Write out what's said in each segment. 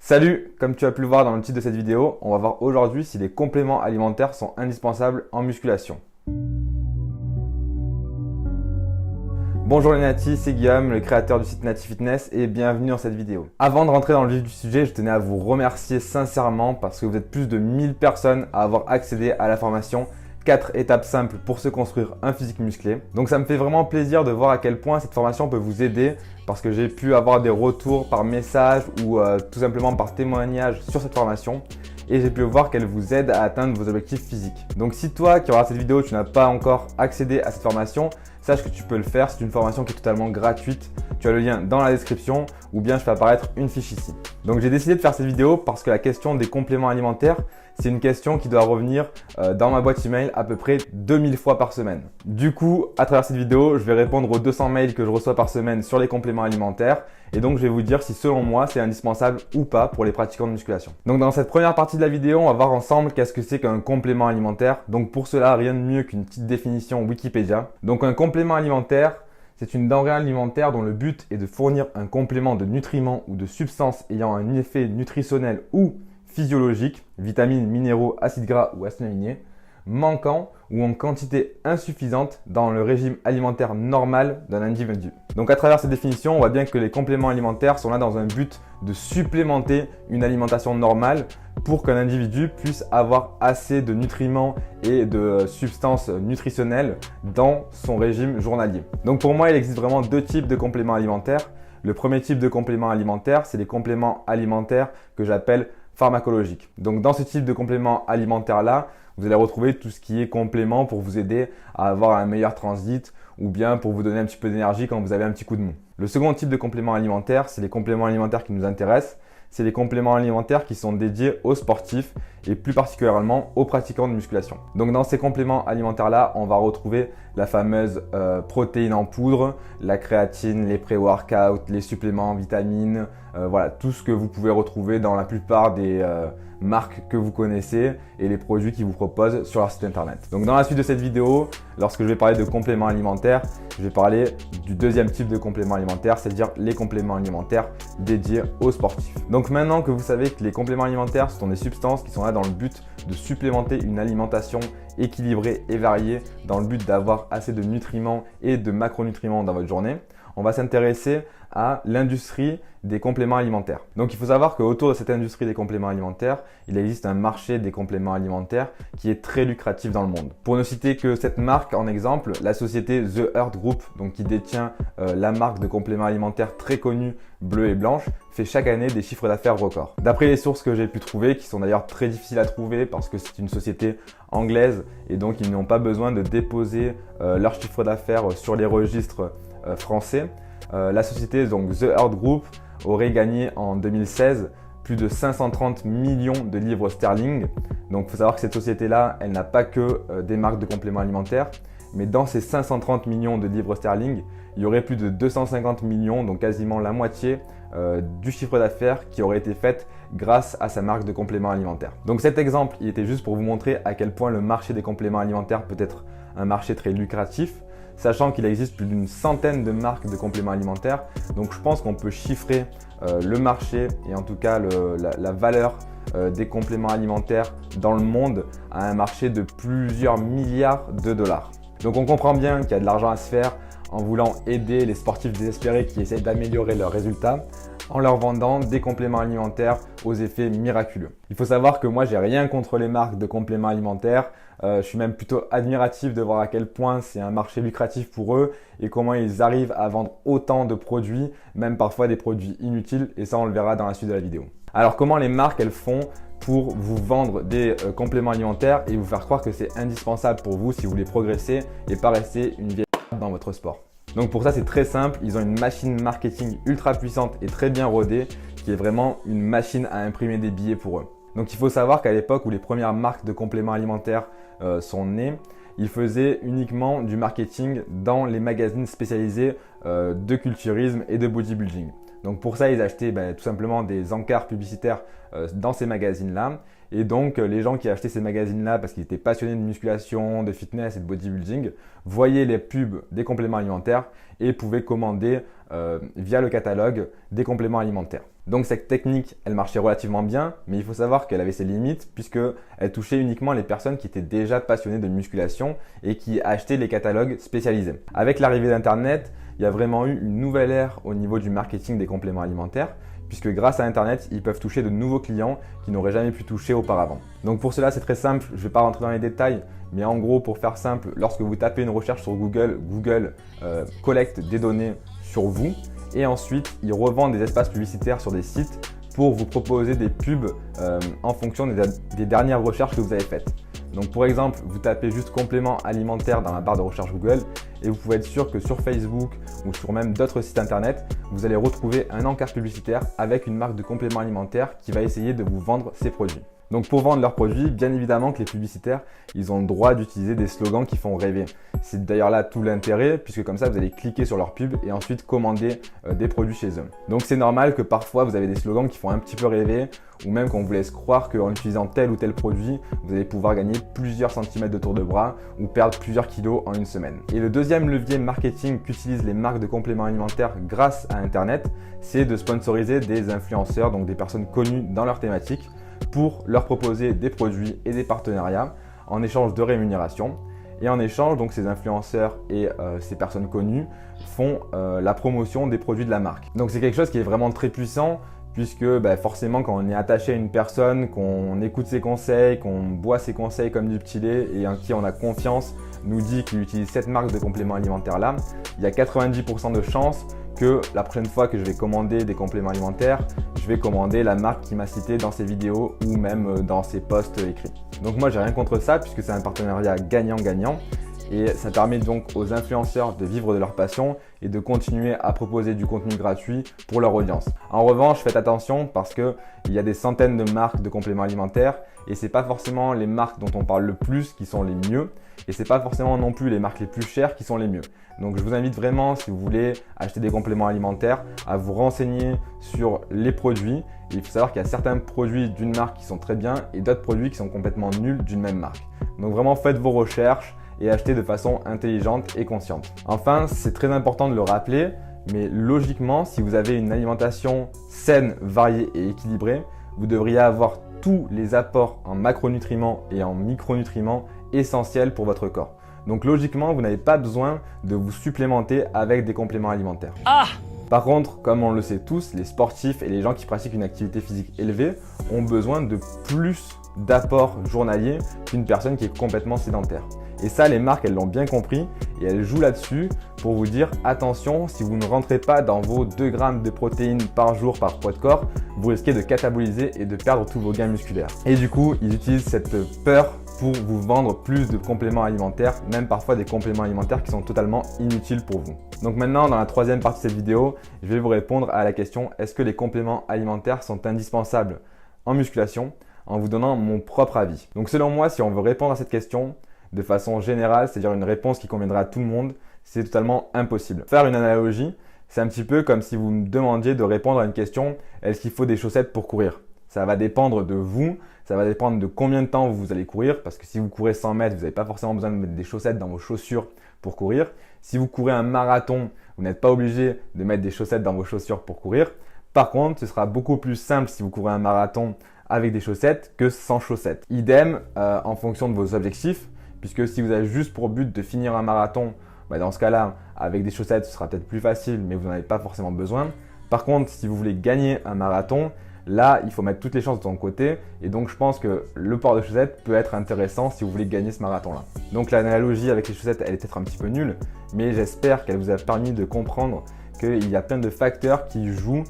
Salut, comme tu as pu le voir dans le titre de cette vidéo, on va voir aujourd'hui si les compléments alimentaires sont indispensables en musculation. Bonjour les natis, c'est Guillaume, le créateur du site Nati Fitness et bienvenue dans cette vidéo. Avant de rentrer dans le vif du sujet, je tenais à vous remercier sincèrement parce que vous êtes plus de 1000 personnes à avoir accédé à la formation 4 étapes simples pour se construire un physique musclé. Donc ça me fait vraiment plaisir de voir à quel point cette formation peut vous aider parce que j'ai pu avoir des retours par message ou tout simplement par témoignage sur cette formation et j'ai pu voir qu'elle vous aide à atteindre vos objectifs physiques. Donc si toi qui regardes cette vidéo, tu n'as pas encore accédé à cette formation, sache que tu peux le faire, c'est une formation qui est totalement gratuite. Tu as le lien dans la description ou bien je fais apparaître une fiche ici. Donc j'ai décidé de faire cette vidéo parce que la question des compléments alimentaires, c'est une question qui doit revenir dans ma boîte email à peu près 2000 fois par semaine. Du coup, à travers cette vidéo, je vais répondre aux 200 mails que je reçois par semaine sur les compléments alimentaires et donc je vais vous dire si selon moi c'est indispensable ou pas pour les pratiquants de musculation. Donc dans cette première partie de la vidéo, on va voir ensemble qu'est-ce que c'est qu'un complément alimentaire. Donc pour cela, rien de mieux qu'une petite définition Wikipédia. Donc un complément alimentaire, c'est une denrée alimentaire dont le but est de fournir un complément de nutriments ou de substances ayant un effet nutritionnel ou physiologique, vitamines, minéraux, acides gras ou acides aminés, manquant ou en quantité insuffisante dans le régime alimentaire normal d'un individu. Donc à travers cette définition, on voit bien que les compléments alimentaires sont là dans un but de supplémenter une alimentation normale pour qu'un individu puisse avoir assez de nutriments et de substances nutritionnelles dans son régime journalier. Donc pour moi, il existe vraiment deux types de compléments alimentaires. Le premier type de compléments alimentaires, c'est les compléments alimentaires que j'appelle pharmacologiques. Donc dans ce type de compléments alimentaires là, vous allez retrouver tout ce qui est complément pour vous aider à avoir un meilleur transit ou bien pour vous donner un petit peu d'énergie quand vous avez un petit coup de mou. Le second type de complément alimentaire, c'est les compléments alimentaires qui nous intéressent. C'est les compléments alimentaires qui sont dédiés aux sportifs et plus particulièrement aux pratiquants de musculation. Donc dans ces compléments alimentaires-là, on va retrouver la fameuse protéine en poudre, la créatine, les pré-workouts, les suppléments, vitamines, voilà, tout ce que vous pouvez retrouver dans la plupart des marques que vous connaissez et les produits qu'ils vous proposent sur leur site internet. Donc dans la suite de cette vidéo, lorsque je vais parler de compléments alimentaires, je vais parler du deuxième type de compléments alimentaires, c'est-à-dire les compléments alimentaires dédiés aux sportifs. Donc maintenant que vous savez que les compléments alimentaires sont des substances qui sont là dans le but de supplémenter une alimentation équilibrée et variée dans le but d'avoir assez de nutriments et de macronutriments dans votre journée, on va s'intéresser à l'industrie des compléments alimentaires. Donc il faut savoir qu'autour de cette industrie des compléments alimentaires, il existe un marché des compléments alimentaires qui est très lucratif dans le monde. Pour ne citer que cette marque en exemple, la société The Earth Group, donc qui détient la marque de compléments alimentaires très connue, bleue et blanche, fait chaque année des chiffres d'affaires records. D'après les sources que j'ai pu trouver, qui sont d'ailleurs très difficiles à trouver parce que c'est une société anglaise et donc ils n'ont pas besoin de déposer leur chiffre d'affaires sur les registres français, la société donc The Earth Group aurait gagné en 2016 plus de 530 millions de livres sterling. Donc il faut savoir que cette société-là, elle n'a pas que des marques de compléments alimentaires, mais dans ces 530 millions de livres sterling, il y aurait plus de 250 millions, donc quasiment la moitié du chiffre d'affaires qui aurait été fait grâce à sa marque de compléments alimentaires. Donc cet exemple, il était juste pour vous montrer à quel point le marché des compléments alimentaires peut être un marché très lucratif, sachant qu'il existe plus d'une centaine de marques de compléments alimentaires. Donc je pense qu'on peut chiffrer le marché et en tout cas la valeur des compléments alimentaires dans le monde à un marché de plusieurs milliards de dollars. Donc on comprend bien qu'il y a de l'argent à se faire en voulant aider les sportifs désespérés qui essayent d'améliorer leurs résultats en leur vendant des compléments alimentaires aux effets miraculeux. Il faut savoir que moi, j'ai rien contre les marques de compléments alimentaires. Je suis même plutôt admiratif de voir à quel point c'est un marché lucratif pour eux et comment ils arrivent à vendre autant de produits, même parfois des produits inutiles, et ça on le verra dans la suite de la vidéo. Alors comment les marques elles font pour vous vendre des compléments alimentaires et vous faire croire que c'est indispensable pour vous si vous voulez progresser et pas rester une vieille dans votre sport? Donc pour ça c'est très simple, ils ont une machine marketing ultra puissante et très bien rodée qui est vraiment une machine à imprimer des billets pour eux. Donc il faut savoir qu'à l'époque où les premières marques de compléments alimentaires sont nées, ils faisaient uniquement du marketing dans les magazines spécialisés de culturisme et de bodybuilding. Donc pour ça, ils achetaient tout simplement des encarts publicitaires dans ces magazines-là. Et donc les gens qui achetaient ces magazines-là parce qu'ils étaient passionnés de musculation, de fitness et de bodybuilding, voyaient les pubs des compléments alimentaires et pouvaient commander via le catalogue des compléments alimentaires. Donc cette technique, elle marchait relativement bien, mais il faut savoir qu'elle avait ses limites puisqu'elle touchait uniquement les personnes qui étaient déjà passionnées de musculation et qui achetaient les catalogues spécialisés. Avec l'arrivée d'Internet, il y a vraiment eu une nouvelle ère au niveau du marketing des compléments alimentaires puisque grâce à Internet, ils peuvent toucher de nouveaux clients qui n'auraient jamais pu toucher auparavant. Donc pour cela, c'est très simple, je ne vais pas rentrer dans les détails, mais en gros, pour faire simple, lorsque vous tapez une recherche sur Google, Google collecte des données sur vous et ensuite, ils revendent des espaces publicitaires sur des sites pour vous proposer des pubs en fonction des dernières recherches que vous avez faites. Donc pour exemple, vous tapez juste complément alimentaire dans la barre de recherche Google et vous pouvez être sûr que sur Facebook ou sur même d'autres sites internet, vous allez retrouver un encart publicitaire avec une marque de complément alimentaire qui va essayer de vous vendre ses produits. Donc pour vendre leurs produits, bien évidemment que les publicitaires, ils ont le droit d'utiliser des slogans qui font rêver. C'est d'ailleurs là tout l'intérêt, puisque comme ça vous allez cliquer sur leur pub et ensuite commander des produits chez eux. Donc c'est normal que parfois vous avez des slogans qui font un petit peu rêver, ou même qu'on vous laisse croire qu'en utilisant tel ou tel produit, vous allez pouvoir gagner plusieurs centimètres de tour de bras ou perdre plusieurs kilos en une semaine. Et le deuxième levier marketing qu'utilisent les marques de compléments alimentaires grâce à Internet, c'est de sponsoriser des influenceurs, donc des personnes connues dans leur thématique, pour leur proposer des produits et des partenariats en échange de rémunération. Et en échange, donc ces influenceurs et ces personnes connues font la promotion des produits de la marque. Donc c'est quelque chose qui est vraiment très puissant puisque forcément quand on est attaché à une personne, qu'on écoute ses conseils, qu'on boit ses conseils comme du petit lait et en qui on a confiance, nous dit qu'il utilise cette marque de compléments alimentaires là, il y a 90% de chances que la prochaine fois que je vais commander des compléments alimentaires, je vais commander la marque qui m'a cité dans ses vidéos ou même dans ses posts écrits. Donc moi j'ai rien contre ça puisque c'est un partenariat gagnant-gagnant et ça permet donc aux influenceurs de vivre de leur passion et de continuer à proposer du contenu gratuit pour leur audience. En revanche, faites attention parce qu'il y a des centaines de marques de compléments alimentaires et c'est pas forcément les marques dont on parle le plus qui sont les mieux et c'est pas forcément non plus les marques les plus chères qui sont les mieux. Donc je vous invite vraiment, si vous voulez acheter des compléments alimentaires, à vous renseigner sur les produits. Et il faut savoir qu'il y a certains produits d'une marque qui sont très bien et d'autres produits qui sont complètement nuls d'une même marque. Donc vraiment faites vos recherches et achetez de façon intelligente et consciente. Enfin, c'est très important de le rappeler, mais logiquement, si vous avez une alimentation saine, variée et équilibrée, vous devriez avoir tous les apports en macronutriments et en micronutriments essentiels pour votre corps. Donc logiquement, vous n'avez pas besoin de vous supplémenter avec des compléments alimentaires. Par contre, comme on le sait tous, les sportifs et les gens qui pratiquent une activité physique élevée ont besoin de plus d'apports journaliers qu'une personne qui est complètement sédentaire. Et ça, les marques, elles l'ont bien compris et elles jouent là-dessus pour vous dire attention, si vous ne rentrez pas dans vos 2 grammes de protéines par jour par poids de corps, vous risquez de cataboliser et de perdre tous vos gains musculaires. Et du coup, ils utilisent cette peur pour vous vendre plus de compléments alimentaires, même parfois des compléments alimentaires qui sont totalement inutiles pour vous. Donc maintenant, dans la troisième partie de cette vidéo, je vais vous répondre à la question est-ce que les compléments alimentaires sont indispensables en musculation, en vous donnant mon propre avis. Donc selon moi, si on veut répondre à cette question de façon générale, c'est-à-dire une réponse qui conviendra à tout le monde, c'est totalement impossible. Faire une analogie, c'est un petit peu comme si vous me demandiez de répondre à une question est-ce qu'il faut des chaussettes pour courir? Ça va dépendre de vous, ça va dépendre de combien de temps vous allez courir, parce que si vous courez 100 mètres, vous n'avez pas forcément besoin de mettre des chaussettes dans vos chaussures pour courir. Si vous courez un marathon, vous n'êtes pas obligé de mettre des chaussettes dans vos chaussures pour courir. Par contre, ce sera beaucoup plus simple si vous courez un marathon avec des chaussettes que sans chaussettes. Idem en fonction de vos objectifs, puisque si vous avez juste pour but de finir un marathon, dans ce cas-là, avec des chaussettes, ce sera peut-être plus facile, mais vous n'en avez pas forcément besoin. Par contre, si vous voulez gagner un marathon, là, il faut mettre toutes les chances de ton côté. Et donc, je pense que le port de chaussettes peut être intéressant si vous voulez gagner ce marathon-là. Donc, l'analogie avec les chaussettes, elle est peut-être un petit peu nulle, mais j'espère qu'elle vous a permis de comprendre qu'il y a plein de facteurs qui jouent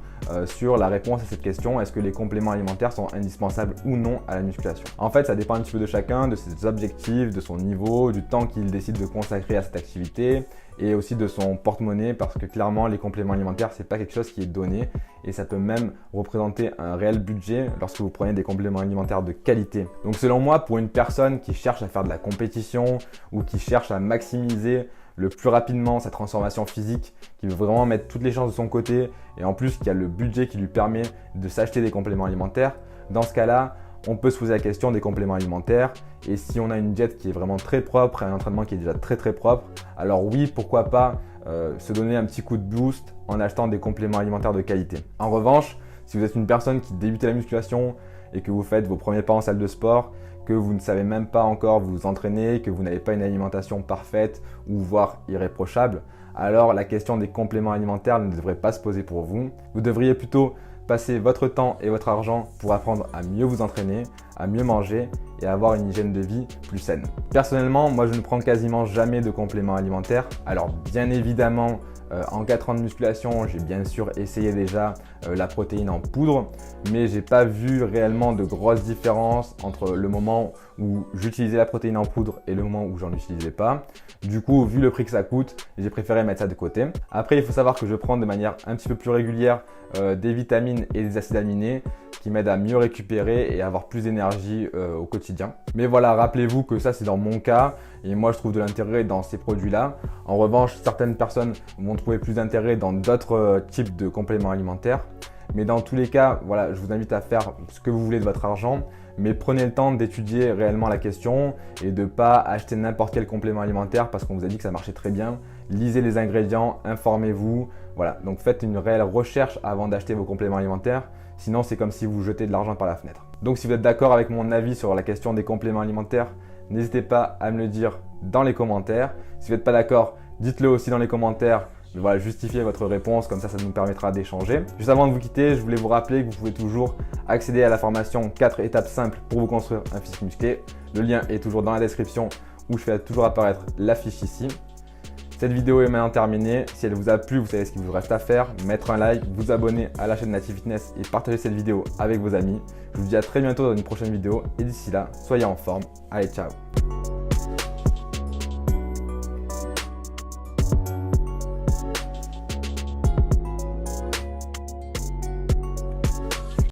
sur la réponse à cette question. Est-ce que les compléments alimentaires sont indispensables ou non à la musculation? En fait, ça dépend un petit peu de chacun, de ses objectifs, de son niveau, du temps qu'il décide de consacrer à cette activité et aussi de son porte-monnaie parce que clairement, les compléments alimentaires, c'est pas quelque chose qui est donné et ça peut même représenter un réel budget lorsque vous prenez des compléments alimentaires de qualité. Donc selon moi, pour une personne qui cherche à faire de la compétition ou qui cherche à maximiser le plus rapidement sa transformation physique, qui veut vraiment mettre toutes les chances de son côté et en plus qui a le budget qui lui permet de s'acheter des compléments alimentaires, dans ce cas-là, on peut se poser la question des compléments alimentaires et si on a une diète qui est vraiment très propre et un entraînement qui est déjà très propre, alors oui, pourquoi pas se donner un petit coup de boost en achetant des compléments alimentaires de qualité. En revanche, Si vous êtes une personne qui débute la musculation et que vous faites vos premiers pas en salle de sport, que vous ne savez même pas encore vous entraîner, que vous n'avez pas une alimentation parfaite ou voire irréprochable, alors la question des compléments alimentaires ne devrait pas se poser pour vous. Vous devriez plutôt passer votre temps et votre argent pour apprendre à mieux vous entraîner, à mieux manger et à avoir une hygiène de vie plus saine. Personnellement, moi je ne prends quasiment jamais de compléments alimentaires. Alors bien évidemment, en 4 ans de musculation, j'ai bien sûr essayé déjà la protéine en poudre, mais j'ai pas vu réellement de grosses différences entre le moment où j'utilisais la protéine en poudre et le moment où j'en utilisais pas. Du coup, vu le prix que ça coûte, j'ai préféré mettre ça de côté. Après, il faut savoir que je prends de manière un petit peu plus régulière des vitamines et des acides aminés qui m'aident à mieux récupérer et à avoir plus d'énergie au quotidien. Mais voilà, rappelez-vous que ça c'est dans mon cas et moi je trouve de l'intérêt dans ces produits-là. En revanche, certaines personnes vont trouver plus d'intérêt dans d'autres types de compléments alimentaires. Mais dans tous les cas, voilà, je vous invite à faire ce que vous voulez de votre argent, mais prenez le temps d'étudier réellement la question et de ne pas acheter n'importe quel complément alimentaire parce qu'on vous a dit que ça marchait très bien. Lisez les ingrédients, informez-vous. Voilà, donc faites une réelle recherche avant d'acheter vos compléments alimentaires. Sinon, c'est comme si vous jetez de l'argent par la fenêtre. Donc si vous êtes d'accord avec mon avis sur la question des compléments alimentaires, n'hésitez pas à me le dire dans les commentaires. Si vous n'êtes pas d'accord, dites-le aussi dans les commentaires. Mais voilà, justifiez votre réponse, comme ça nous permettra d'échanger. Juste avant de vous quitter, je voulais vous rappeler que vous pouvez toujours accéder à la formation 4 étapes simples pour vous construire un physique musclé. Le lien est toujours dans la description où je fais toujours apparaître la fiche ici. Cette vidéo est maintenant terminée. Si elle vous a plu, vous savez ce qu'il vous reste à faire. Mettre un like, vous abonner à la chaîne Native Fitness et partager cette vidéo avec vos amis. Je vous dis à très bientôt dans une prochaine vidéo et d'ici là, soyez en forme. Allez, ciao!